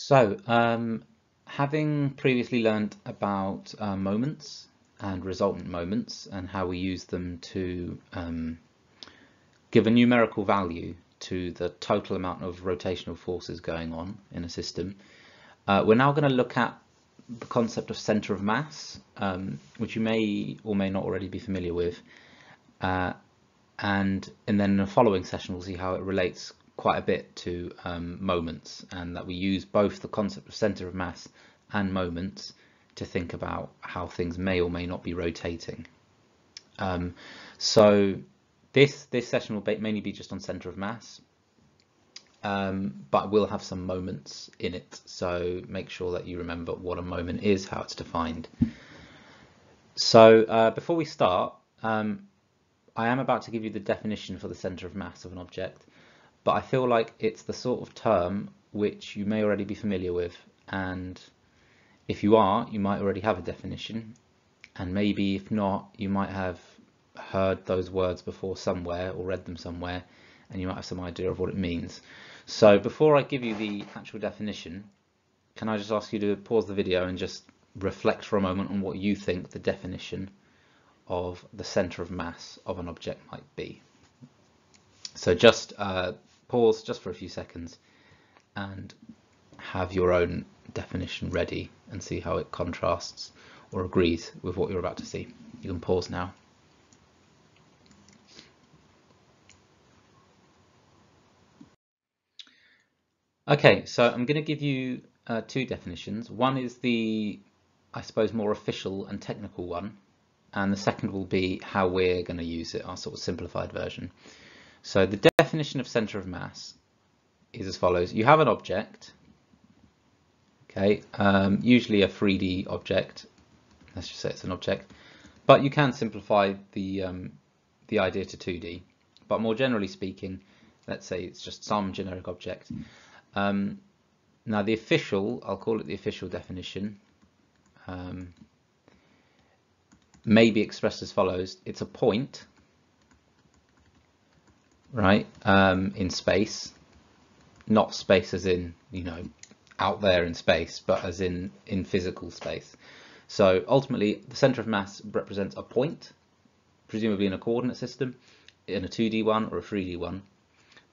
Having previously learned about moments and resultant moments and how we use them to give a numerical value to the total amount of rotational forces going on in a system, we're now going to look at the concept of center of mass, which you may or may not already be familiar with, and then in the following session we'll see how it relates quite a bit to moments, and that we use both the concept of center of mass and moments to think about how things may or may not be rotating. So this session will mainly be just on center of mass, but we'll have some moments in it, so make sure that you remember what a moment is, how it's defined. So before we start, I am about to give you the definition for the center of mass of an object, but I feel like it's the sort of term which you may already be familiar with, and if you are, you might already have a definition, and maybe if not, you might have heard those words before somewhere or read them somewhere, and you might have some idea of what it means. So before I give you the actual definition, can I just ask you to pause the video and just reflect for a moment on what you think the definition of the center of mass of an object might be. So just pause just for a few seconds and have your own definition ready and see how it contrasts or agrees with what you're about to see. You can pause now. Okay, so I'm going to give you two definitions. One is the, I suppose, more official and technical one, and the second will be how we're going to use it, our sort of simplified version. So the definition of center of mass is as follows. You have an object, okay, usually a 3D object, let's just say it's an object, but you can simplify the idea to 2D, but more generally speaking, let's say it's just some generic object. Now the official, I'll call it the official definition, may be expressed as follows. It's a point, right, in space, not space as in, you know, out there in space, but as in physical space. So ultimately the center of mass represents a point, presumably in a coordinate system, in a 2D one or a 3D one,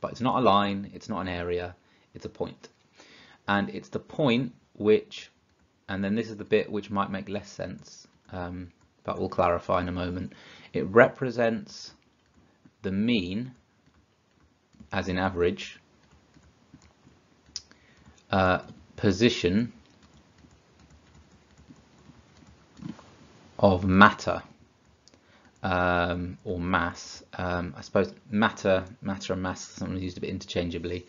but it's not a line, it's not an area, it's a point. And it's the point which, and then this is the bit which might make less sense, but we'll clarify in a moment. It represents the mean, as in average, position of matter, or mass. I suppose matter and mass sometimes used a bit interchangeably.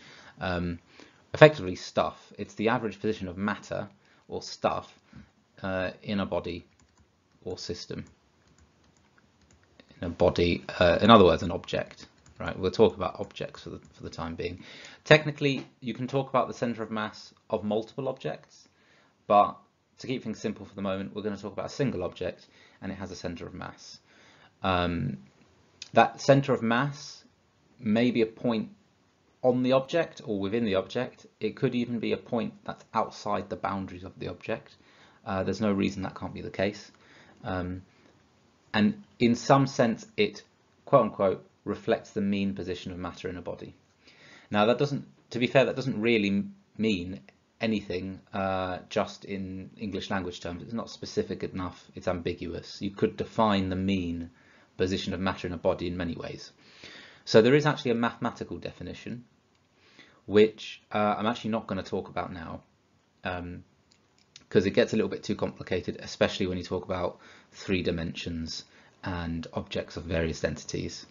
Effectively stuff. It's the average position of matter or stuff in a body or system. In a body, in other words, an object. Right? We'll talk about objects for the time being. Technically, you can talk about the center of mass of multiple objects, but to keep things simple for the moment, we're going to talk about a single object, and it has a center of mass. That center of mass may be a point on the object or within the object. It could even be a point that's outside the boundaries of the object. There's no reason that can't be the case. And in some sense, it, quote unquote, reflects the mean position of matter in a body. Now that doesn't, to be fair, that doesn't really mean anything just in English language terms. It's not specific enough, it's ambiguous. You could define the mean position of matter in a body in many ways. So there is actually a mathematical definition, which I'm actually not going to talk about now, because it gets a little bit too complicated, especially when you talk about 3 dimensions and objects of various densities.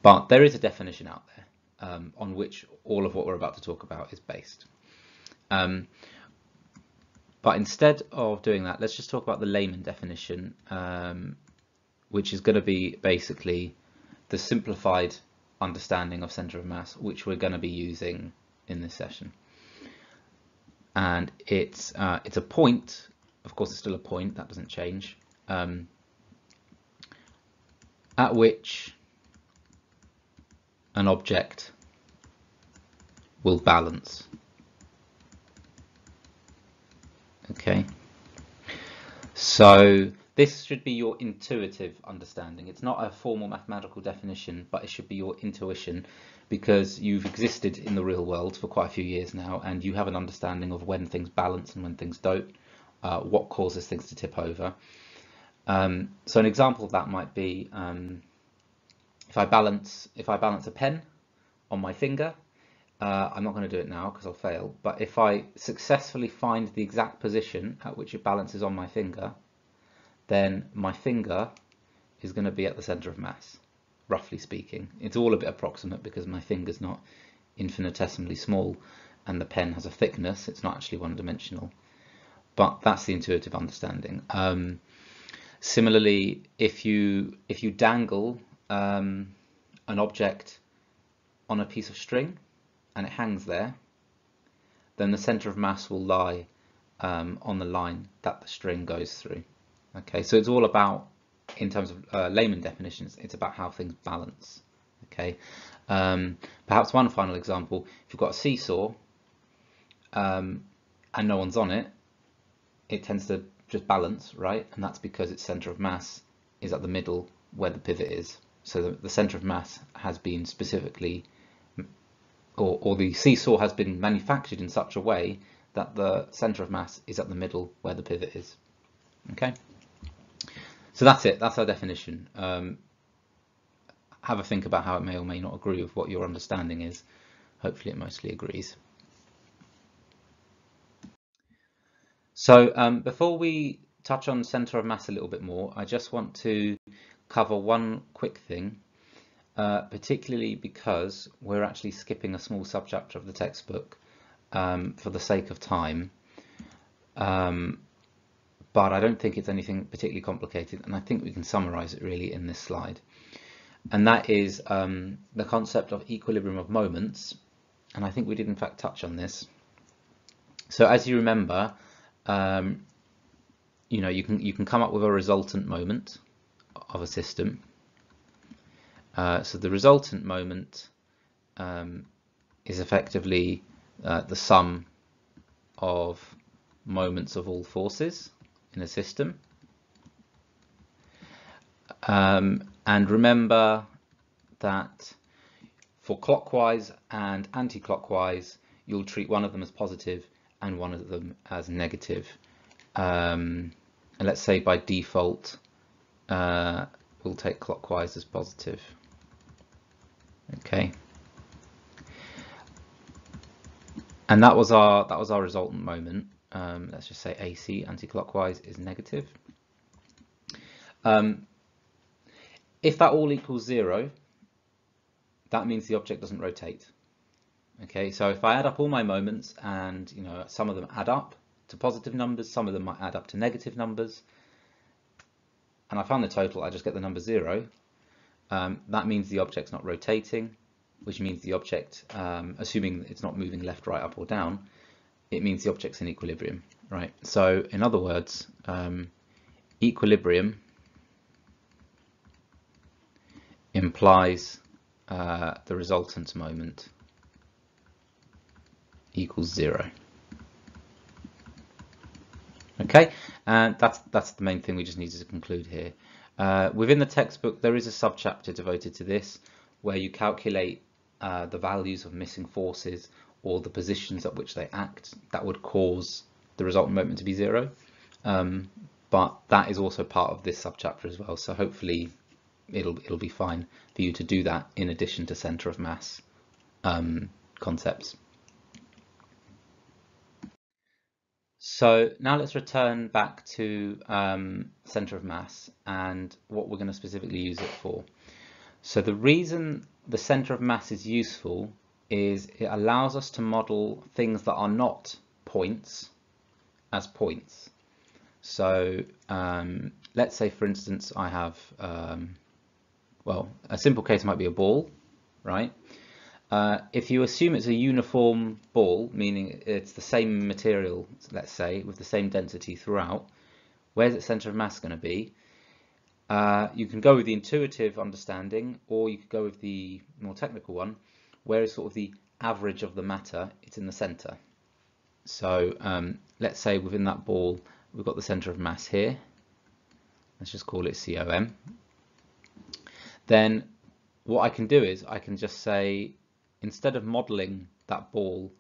But there is a definition out there on which all of what we're about to talk about is based. But instead of doing that, let's just talk about the layman definition, which is going to be basically the simplified understanding of center of mass, which we're going to be using in this session. And it's a point, of course it's still a point, that doesn't change, at which an object will balance. Okay, so this should be your intuitive understanding. It's not a formal mathematical definition, but it should be your intuition, because you've existed in the real world for quite a few years now, and you have an understanding of when things balance and when things don't, what causes things to tip over. So an example of that might be if I balance a pen on my finger. I'm not going to do it now because I'll fail, but if I successfully find the exact position at which it balances on my finger, then my finger is going to be at the center of mass, roughly speaking. It's all a bit approximate because my finger's not infinitesimally small and the pen has a thickness. It's not actually one-dimensional, but that's the intuitive understanding. Similarly, if you dangle an object on a piece of string and it hangs there, then the center of mass will lie on the line that the string goes through. Okay, so it's all about, in terms of layman definitions, it's about how things balance. Okay, perhaps one final example: if you've got a seesaw and no one's on it, it tends to just balance, right? And that's because its center of mass is at the middle where the pivot is. So the center of mass has been specifically, or the seesaw has been manufactured in such a way that the center of mass is at the middle where the pivot is. Okay, so that's it. That's our definition. Have a think about how it may or may not agree with what your understanding is. Hopefully it mostly agrees. So before we touch on center of mass a little bit more, I just want to cover one quick thing, particularly because we're actually skipping a small subchapter of the textbook for the sake of time. But I don't think it's anything particularly complicated, and I think we can summarize it really in this slide. And that is the concept of equilibrium of moments, and I think we did in fact touch on this. So as you remember, you know, you can come up with a resultant moment of a system. So the resultant moment is effectively the sum of moments of all forces in a system. And remember that for clockwise and anti-clockwise, you'll treat one of them as positive and one of them as negative. And let's say by default, we'll take clockwise as positive. Okay. And that was our resultant moment. Let's just say AC, anti-clockwise, is negative. If that all equals 0, that means the object doesn't rotate. Okay, so if I add up all my moments, and you know, some of them add up to positive numbers, some of them might add up to negative numbers, and I find the total, I just get the number 0. That means the object's not rotating, which means the object, assuming it's not moving left, right, up or down, it means the object's in equilibrium, right? So in other words, equilibrium implies the resultant moment equals 0. Okay, and that's the main thing we just needed to conclude here. Within the textbook, there is a subchapter devoted to this, where you calculate the values of missing forces or the positions at which they act that would cause the resultant moment to be 0. But that is also part of this subchapter as well. So hopefully it'll be fine for you to do that in addition to center of mass concepts. So now let's return back to center of mass and what we're going to specifically use it for. So the reason the center of mass is useful is it allows us to model things that are not points as points. So let's say, for instance, I have, well, a simple case might be a ball, right? If you assume it's a uniform ball, meaning it's the same material, let's say, with the same density throughout, where's its center of mass going to be? You can go with the intuitive understanding, or you could go with the more technical one, where is sort of the average of the matter, it's in the center. So let's say within that ball we've got the center of mass here. Let's just call it COM. Then what I can do is I can just say, instead of modeling that ball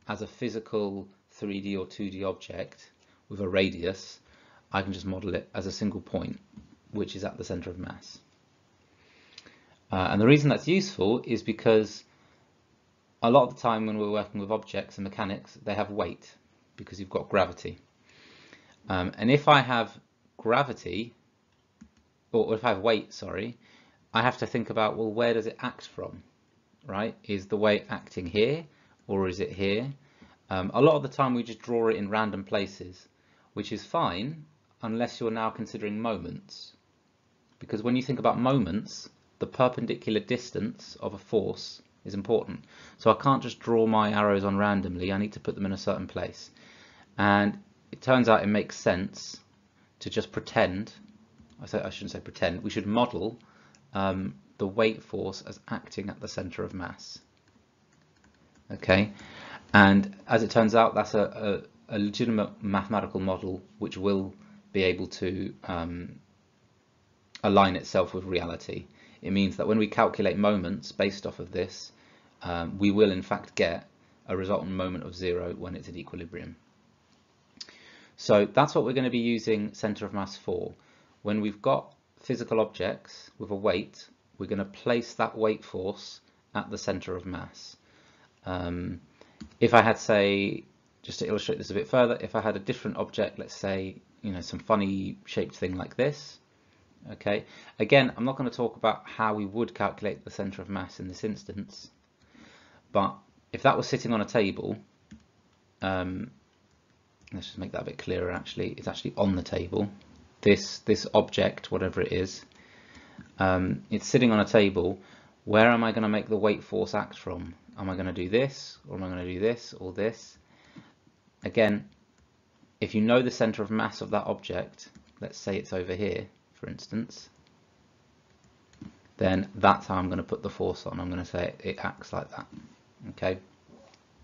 as a physical 3D or 2D object with a radius, I can just model it as a single point, which is at the center of mass. And the reason that's useful is because a lot of the time when we're working with objects and mechanics, they have weight because you've got gravity. And if I have gravity, or if I have weight, sorry, I have to think about, well, where does it act from, right? Is the weight acting here or is it here? A lot of the time we just draw it in random places, which is fine unless you're now considering moments. Because when you think about moments, the perpendicular distance of a force is important. So I can't just draw my arrows on randomly, I need to put them in a certain place. And it turns out it makes sense to just pretend, I shouldn't say pretend, we should model the weight force as acting at the center of mass. Okay, and as it turns out, that's a legitimate mathematical model which will be able to align itself with reality. It means that when we calculate moments based off of this, we will in fact get a resultant moment of 0 when it's at equilibrium. So that's what we're going to be using center of mass for. When we've got physical objects with a weight, we're going to place that weight force at the center of mass. If I had, say, just to illustrate this a bit further, if I had a different object, let's say, some funny shaped thing like this, okay, again, I'm not going to talk about how we would calculate the center of mass in this instance, but if that was sitting on a table, let's just make that a bit clearer. Actually, it's actually on the table. This object, whatever it is, it's sitting on a table. Where am I going to make the weight force act from? Am I going to do this, or am I going to do this, or this? Again, if you know the center of mass of that object, let's say it's over here, for instance, then that's how I'm going to put the force on. I'm going to say it acts like that. Okay,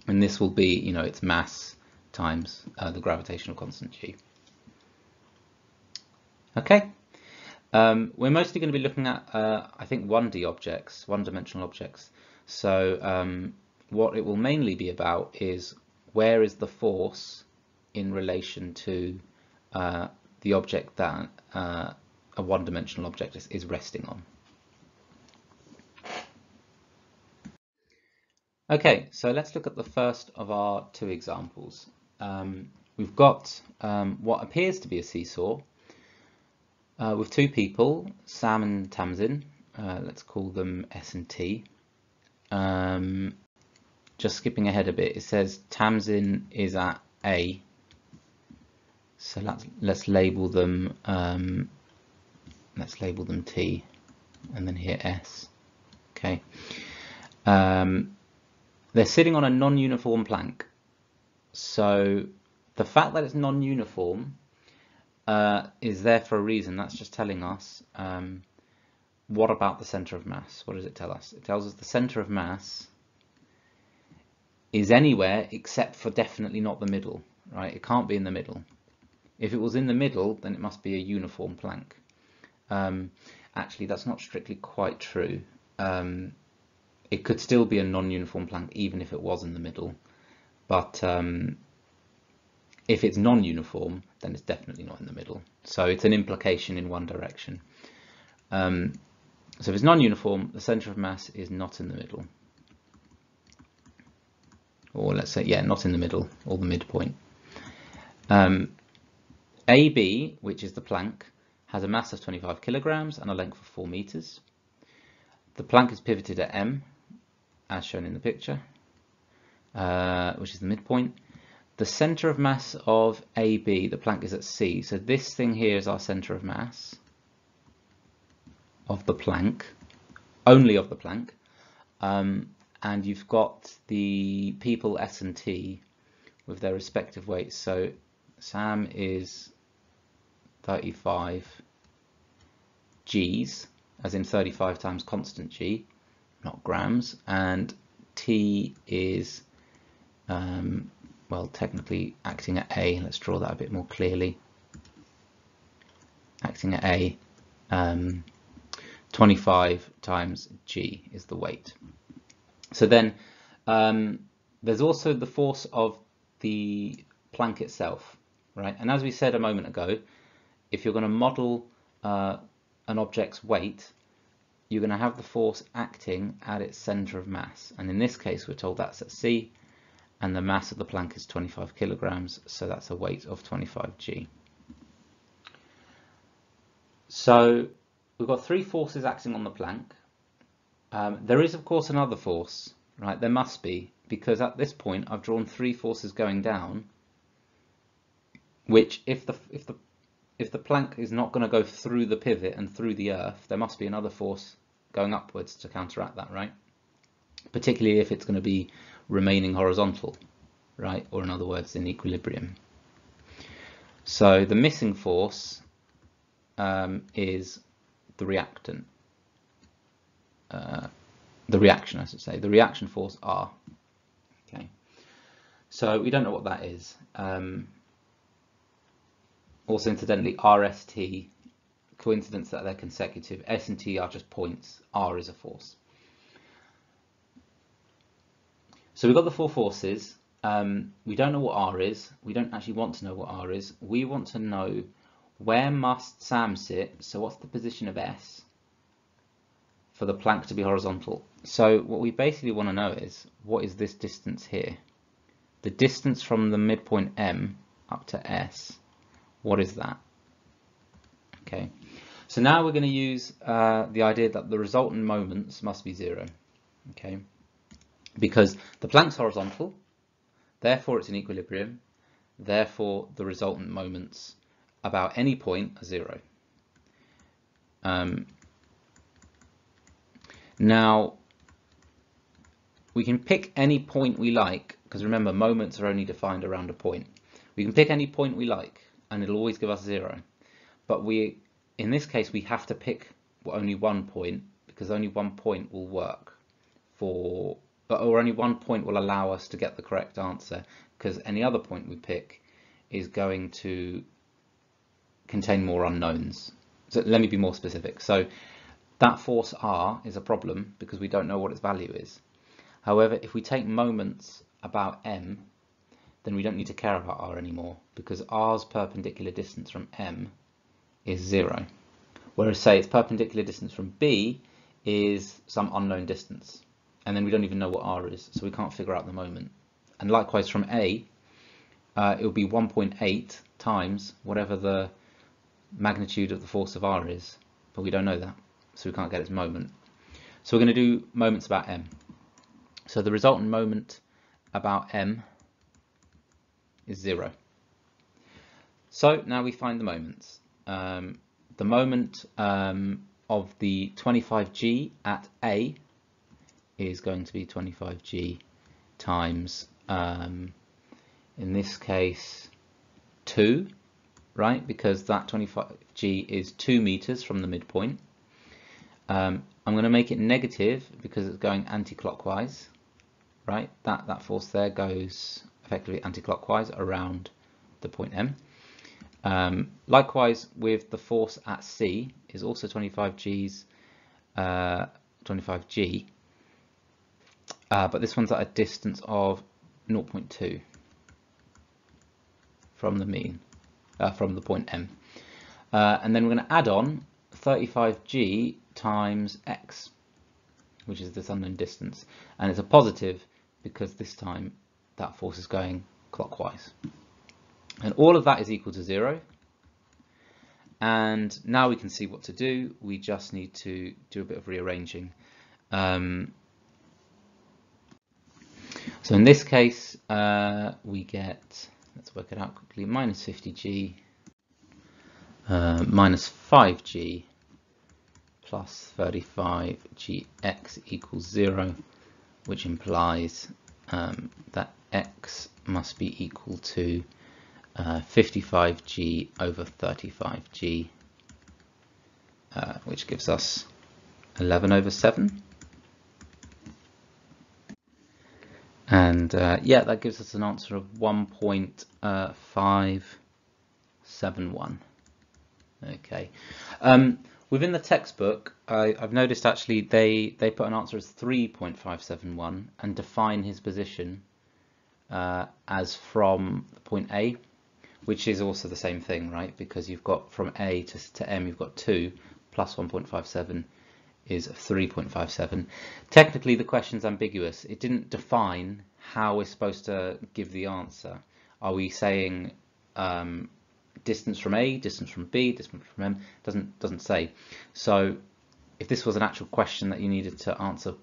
and this will be, its mass times the gravitational constant g. Okay, we're mostly going to be looking at, I think, 1D objects, one-dimensional objects. So what it will mainly be about is where is the force in relation to the object that a one-dimensional object is resting on. Okay, so let's look at the first of our two examples. We've got what appears to be a seesaw with two people, Sam and Tamsin. Let's call them S and T. Just skipping ahead a bit, it says Tamsin is at A. So let's label them T, and then here S. Okay. They're sitting on a non-uniform plank. So the fact that it's non-uniform is there for a reason. That's just telling us what about the center of mass? What does it tell us? It tells us the center of mass is anywhere except for definitely not the middle, right? It can't be in the middle. If it was in the middle, then it must be a uniform plank. Actually, that's not strictly quite true. It could still be a non-uniform plank even if it was in the middle, but if it's non-uniform, then it's definitely not in the middle. So it's an implication in one direction. So if it's non-uniform, the center of mass is not in the middle. Or let's say, yeah, not in the middle, or the midpoint. AB, which is the plank, has a mass of 25 kilograms and a length of 4 meters. The plank is pivoted at M, as shown in the picture, which is the midpoint. The center of mass of AB, the plank, is at C. So this thing here is our center of mass of the plank, only of the plank. And you've got the people S and T with their respective weights. So Sam is 35 Gs, as in 35 times constant G, not grams, and T is well, technically acting at A. Let's draw that a bit more clearly. Acting at A, 25 times G is the weight. So then there's also the force of the plank itself, right? And as we said a moment ago, if you're going to model an object's weight, you're going to have the force acting at its center of mass. And in this case, we're told that's at C, and the mass of the plank is 25 kilograms, so that's a weight of 25 G. So we've got three forces acting on the plank. There is, of course, another force, right? There must be, because at this point I've drawn three forces going down, which if the plank is not going to go through the pivot and through the earth, there must be another force going upwards to counteract that, right? Particularly if it's going to be remaining horizontal, right? Or in other words, in equilibrium. So the missing force is the reactant. The reaction, I should say. The reaction force R. Okay. So we don't know what that is. Also, incidentally, RST, coincidence that they're consecutive. S and T are just points. R is a force. So we've got the four forces. We don't know what R is. We don't actually want to know what R is. We want to know where must Sam sit. So what's the position of S for the plank to be horizontal? So what we basically want to know is, what is this distance here? The distance from the midpoint M up to S. What is that? Okay, so now we're going to use the idea that the resultant moments must be zero. Okay, because the plank's horizontal, therefore it's in equilibrium, therefore the resultant moments about any point are zero. Now we can pick any point we like, because remember, moments are only defined around a point. We can pick any point we like and it'll always give us zero, but in this case we have to pick only one point, because only one point will work or only one point will allow us to get the correct answer, because any other point we pick is going to contain more unknowns. So let me be more specific. So that force R is a problem because we don't know what its value is. However, if we take moments about M, then we don't need to care about R anymore, because R's perpendicular distance from M is zero. Whereas, say, its perpendicular distance from B is some unknown distance, and then we don't even know what R is, so we can't figure out the moment. And likewise from A, it will be 1.8 times whatever the magnitude of the force of R is, but we don't know that, so we can't get its moment. So we're going to do moments about M. So the resultant moment about M is zero. So now we find the moments. The moment of the 25G at A is going to be 25G times, in this case, 2, right? Because that 25G is 2 meters from the midpoint. I'm going to make it negative because it's going anti-clockwise, right? That force there goes effectively anti-clockwise around the point M. Likewise with the force at C is also 25G, but this one's at a distance of 0.2 from the mean, from the point M. And then we're going to add on 35G times X, which is this unknown distance, and it's a positive because this time that force is going clockwise. And all of that is equal to 0. And now we can see what to do. We just need to do a bit of rearranging. So in this case, we get, let's work it out quickly, minus 50G minus 5G plus 35GX equals 0, which implies that X must be equal to 55G over 35G, which gives us 11/7. And yeah, that gives us an answer of 1.571. Okay. Within the textbook, I've noticed actually they put an answer as 3.571 and define his position as from point A, which is also the same thing, right? Because you've got from A to M, you've got 2 plus 1.57 is 3.57. Technically, the question's ambiguous. It didn't define how we're supposed to give the answer. Are we saying distance from A, distance from B, distance from M? Doesn't say. So if this was an actual question that you needed to answer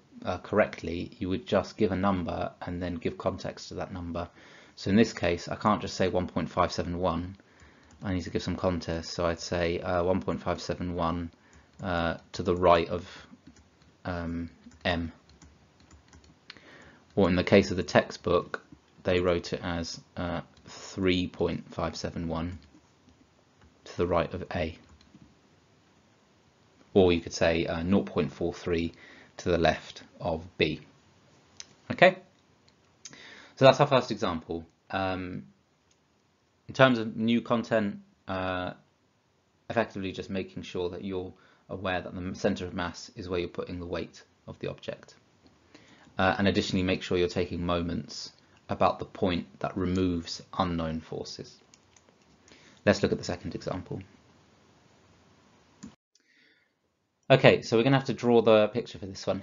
correctly, you would just give a number and then give context to that number. So in this case, I can't just say 1.571. I need to give some context. So I'd say 1.571 to the right of M. Or in the case of the textbook, they wrote it as 3.571 to the right of A. Or you could say 0.43 to the left of B. Okay, so that's our first example. In terms of new content, effectively just making sure that you're aware that the center of mass is where you're putting the weight of the object. And additionally, make sure you're taking moments about the point that removes unknown forces. Let's look at the second example. Okay, so we're going to have to draw the picture for this one.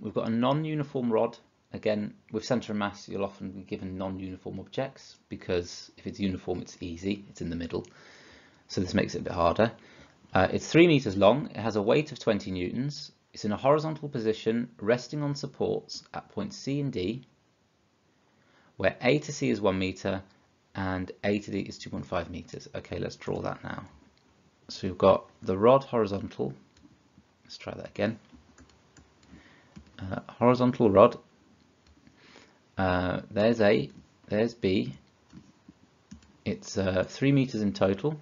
We've got a non-uniform rod. Again, with center of mass, you'll often be given non-uniform objects because if it's uniform, it's easy. It's in the middle. So this makes it a bit harder. It's 3 meters long. It has a weight of 20 newtons. It's in a horizontal position, resting on supports at points C and D, where A to C is 1 meter and A to D is 2.5 meters. Okay, let's draw that now. So we've got the rod horizontal. Let's try that again. Horizontal rod. There's A, there's B. It's 3 meters in total.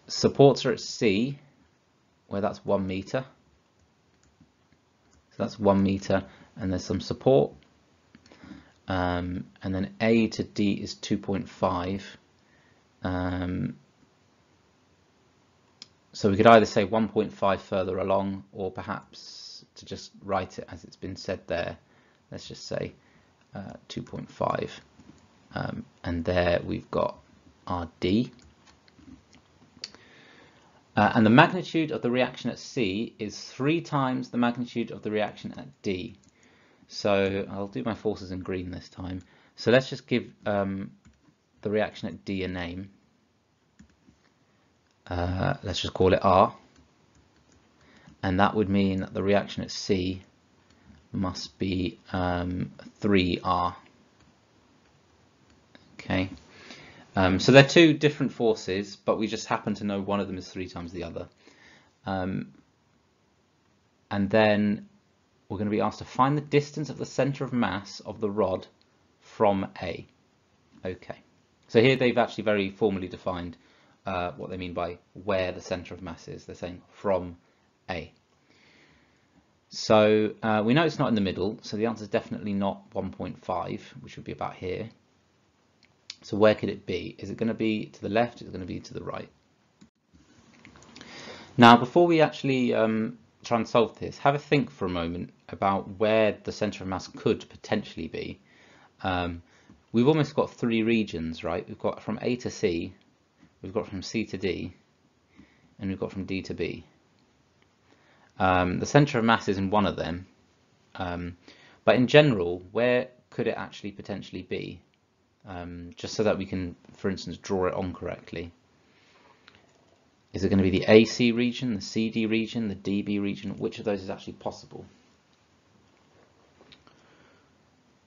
Supports are at C, where that's 1 meter. So that's 1 meter, and there's some support. And then A to D is 2.5. So we could either say 1.5 further along, or perhaps to just write it as it's been said there, let's just say 2.5. And there we've got our D. And the magnitude of the reaction at C is 3 times the magnitude of the reaction at D. So I'll do my forces in green this time. So let's just give the reaction at D a name. Let's just call it R. And that would mean that the reaction at C must be 3R. Okay. So they're 2 different forces, but we just happen to know one of them is 3 times the other. And then we're going to be asked to find the distance of the center of mass of the rod from A. Okay. So here they've actually very formally defined what they mean by where the center of mass is. They're saying from A. So we know it's not in the middle, so the answer is definitely not 1.5, which would be about here. So where could it be? Is it going to be to the left? Is it going to be to the right? Now, before we actually try and solve this, have a think for a moment about where the center of mass could potentially be. We've almost got 3 regions, right? We've got from A to C, we've got from C to D, and we've got from D to B. The center of mass is in one of them, but in general, where could it actually potentially be? Just so that we can, for instance, draw it on correctly. Is it going to be the AC region, the CD region, the DB region? Which of those is actually possible?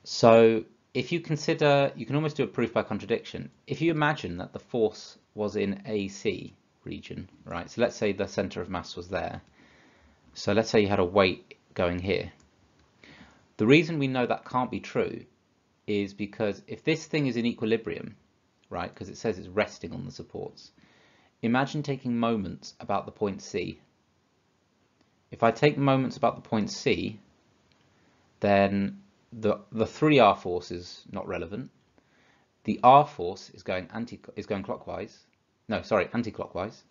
So if you consider, you can almost do a proof by contradiction. If you imagine that the force was in AC region, right? So let's say the center of mass was there. So let's say you had a weight going here. The reason we know that can't be true is because if this thing is in equilibrium, right, because it says it's resting on the supports, imagine taking moments about the point C. If I take moments about the point C, then the 3R force is not relevant. The R force is going anti-clockwise. No, sorry, anti-clockwise.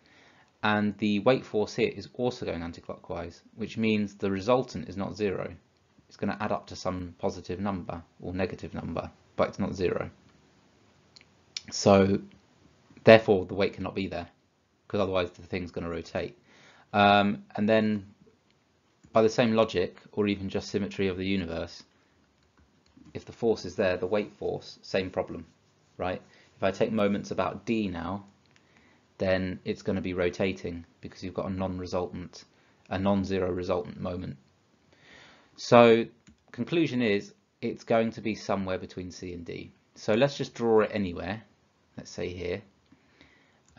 And the weight force here is also going anti-clockwise, which means the resultant is not 0. It's going to add up to some positive number or negative number, but it's not 0. So therefore the weight cannot be there, because otherwise the thing's going to rotate. And then by the same logic, or even just symmetry of the universe, if the force is there, the weight force, same problem, right? If I take moments about D now, then it's going to be rotating because you've got a non-zero resultant moment. So conclusion is it's going to be somewhere between C and D. So let's just draw it anywhere. Let's say here.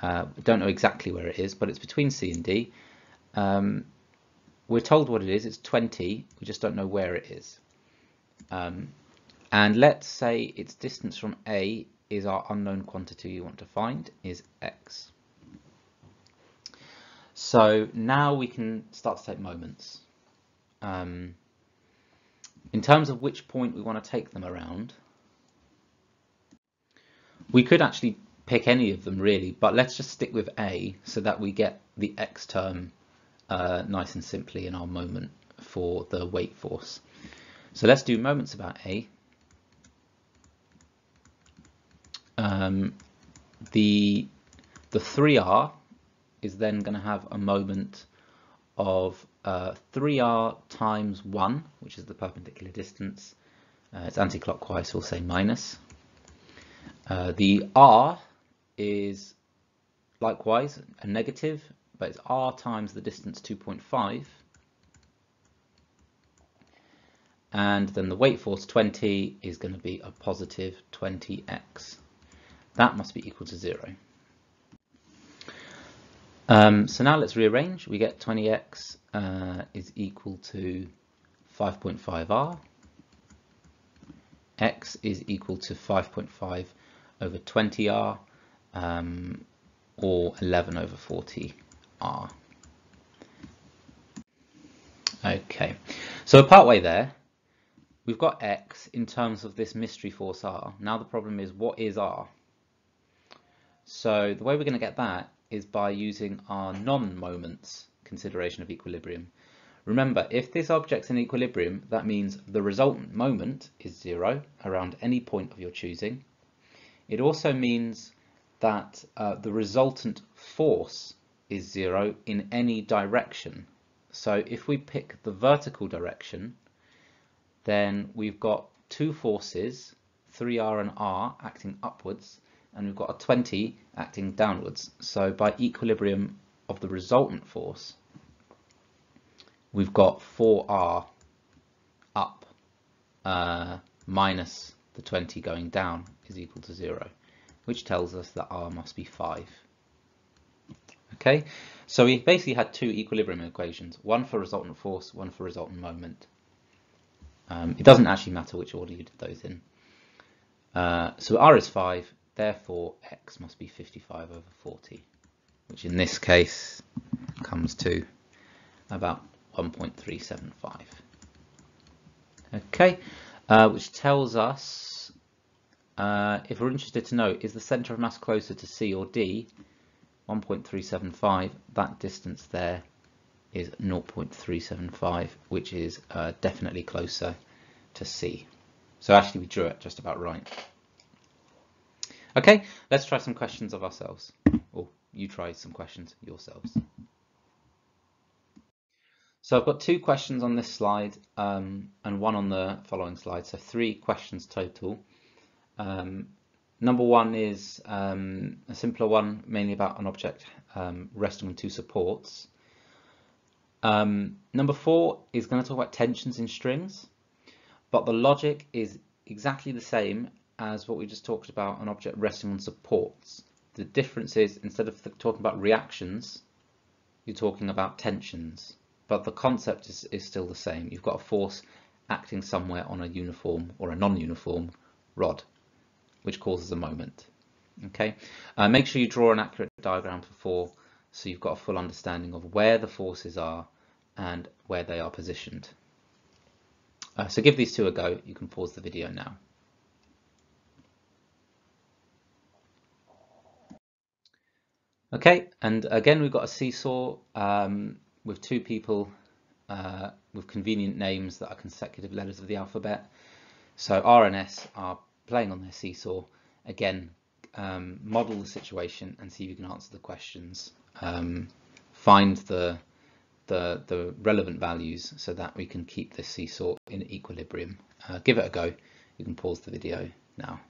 Don't know exactly where it is, but it's between C and D. We're told what it is. It's 20. We just don't know where it is. And let's say its distance from A is our unknown quantity you want to find, is x. So now we can start to take moments. In terms of which point we want to take them around, we could actually pick any of them really, but let's just stick with A so that we get the x term nice and simply in our moment for the weight force. So let's do moments about A. The 3R is then going to have a moment of 3R times 1, which is the perpendicular distance. It's anti-clockwise, so we'll say minus. The R is likewise a negative, but it's R times the distance 2.5. And then the weight force 20 is going to be a positive 20x. That must be equal to 0. So now let's rearrange. We get 20x is equal to 5.5r. X is equal to 5.5 over 20r, or 11 over 40r. Okay, so partway there, we've got x in terms of this mystery force r. Now the problem is, what is r? So the way we're going to get that is by using our non-moments consideration of equilibrium. Remember, if this object's in equilibrium, that means the resultant moment is 0 around any point of your choosing. It also means that the resultant force is 0 in any direction. So if we pick the vertical direction, then we've got two forces, 3r and r, acting upwards, and we've got a 20 acting downwards. So by equilibrium of the resultant force, we've got 4r up minus the 20 going down is equal to 0, which tells us that r must be 5. Okay, so we basically had two equilibrium equations, one for resultant force, one for resultant moment. It doesn't actually matter which order you did those in. So r is 5, therefore x must be 55 over 40, which in this case comes to about 1.375. Okay, which tells us, if we're interested to know, is the centre of mass closer to C or D? 1.375, that distance there is 0.375, which is definitely closer to C. So actually we drew it just about right. Okay, let's try some questions of ourselves. Or you try some questions yourselves. So I've got two questions on this slide and one on the following slide, so 3 questions total. Number 1 is a simpler one, mainly about an object resting on 2 supports. Number 4 is going to talk about tensions in strings, but the logic is exactly the same as what we just talked about, an object resting on supports. The difference is, instead of talking about reactions, you're talking about tensions, but the concept is still the same. You've got a force acting somewhere on a uniform or a non-uniform rod, which causes a moment. Okay, make sure you draw an accurate diagram for 4, so you've got a full understanding of where the forces are and where they are positioned. So give these two a go. You can pause the video now. Okay, and again we've got a seesaw with two people with convenient names that are consecutive letters of the alphabet. So R and S are playing on their seesaw. Again, model the situation and see if you can answer the questions. Find the relevant values so that we can keep this seesaw in equilibrium. Give it a go. You can pause the video now.